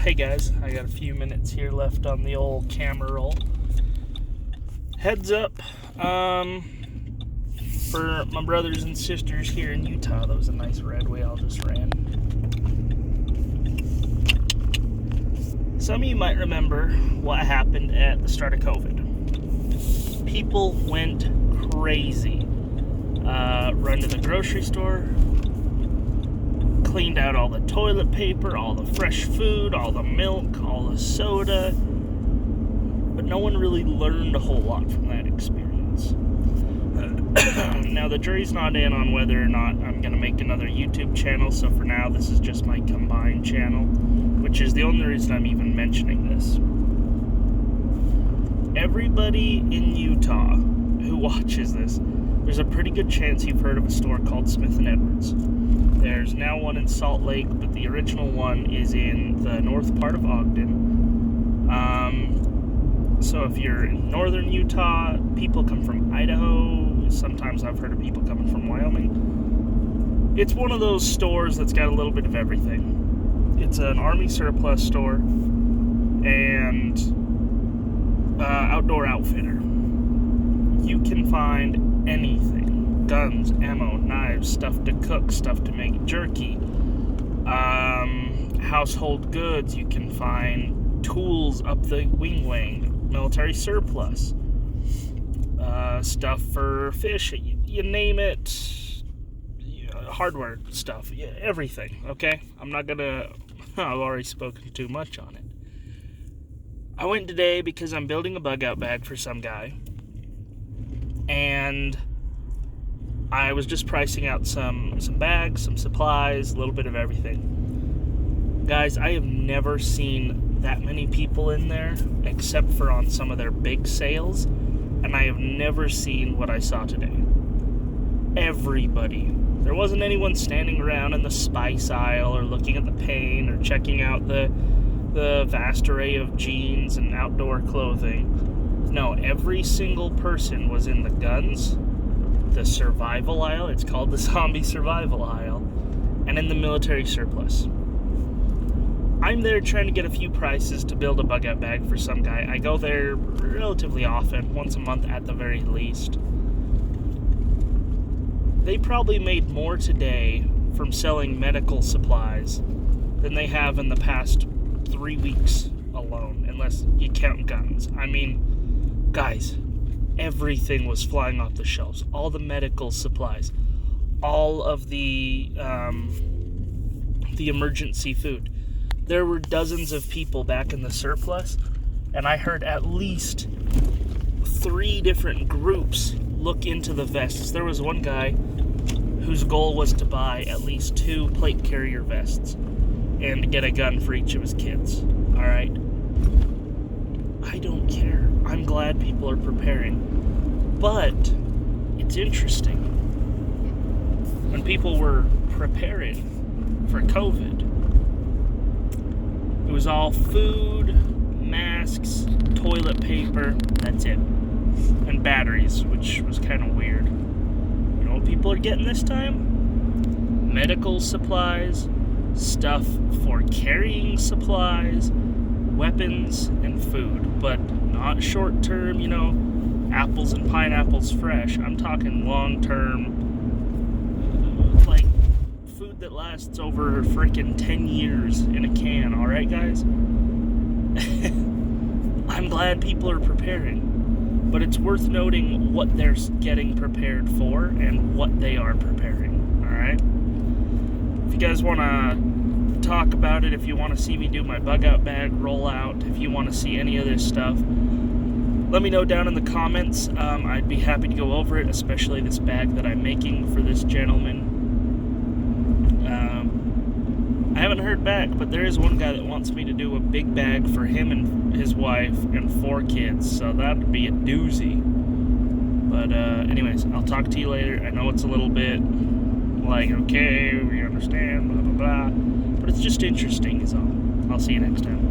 Hey guys, I got a few minutes here left on the old camera roll. Heads up, for my brothers and sisters here in Utah, that was a nice red we all just ran. Some of you might remember what happened at the start of COVID. People went crazy. Run to the grocery store, cleaned out all the toilet paper, all the fresh food, all the milk, all the soda, but no one really learned a whole lot from that experience. Now, the jury's not in on whether or not I'm going to make another YouTube channel, so for now, this is just my combined channel, which is the only reason I'm even mentioning this. Everybody in Utah who watches this, there's a pretty good chance you've heard of a store called Smith & Edwards. There's now one in Salt Lake, but the original one is in the north part of Ogden. So if you're in northern Utah, people come from Idaho. Sometimes I've heard of people coming from Wyoming. It's one of those stores that's got a little bit of everything. It's an Army surplus store and outdoor outfitter. You can find anything. Guns, ammo, knives, stuff to cook, stuff to make jerky, household goods. You can find tools up the wing, military surplus, stuff for fish, you name it, hardware stuff, everything, okay? I've already spoken too much on it. I went today because I'm building a bug out bag for some guy, and I was just pricing out some bags, some supplies, a little bit of everything. Guys, I have never seen that many people in there, except for on some of their big sales, and I have never seen what I saw today. Everybody. There wasn't anyone standing around in the spice aisle or looking at the paint or checking out the vast array of jeans and outdoor clothing. No, every single person was in the guns, the survival aisle, it's called the zombie survival aisle, and in the military surplus. I'm there trying to get a few prices to build a bug out bag for some guy. I go there relatively often, once a month at the very least. They probably made more today from selling medical supplies than they have in the past 3 weeks alone, unless you count guns. I mean, guys, everything was flying off the shelves. All the medical supplies, all of the emergency food. There were dozens of people back in the surplus, and I heard at least 3 different groups look into the vests. There was one guy whose goal was to buy at least 2 plate carrier vests and get a gun for each of his kids. All right? I don't care. I'm glad people are preparing. But it's interesting. When people were preparing for COVID, it was all food, masks, toilet paper, that's it. And batteries, which was kind of weird. You know what people are getting this time? Medical supplies, stuff for carrying supplies, weapons, and food. But not short-term, apples and pineapples fresh. I'm talking long-term, like food that lasts over freaking 10 years in a can, alright guys? I'm glad people are preparing, but it's worth noting what they're getting prepared for and what they are preparing, alright? If you guys want to talk about it, if you want to see me do my bug out bag rollout, if you want to see any of this stuff, let me know down in the comments. I'd be happy to go over it, especially this bag that I'm making for this gentleman. I haven't heard back, but there is one guy that wants me to do a big bag for him and his wife and 4 kids, so that would be a doozy. But anyways, I'll talk to you later. I know it's a little bit like, okay, we understand, blah, blah, blah, but it's just interesting is all. I'll see you next time.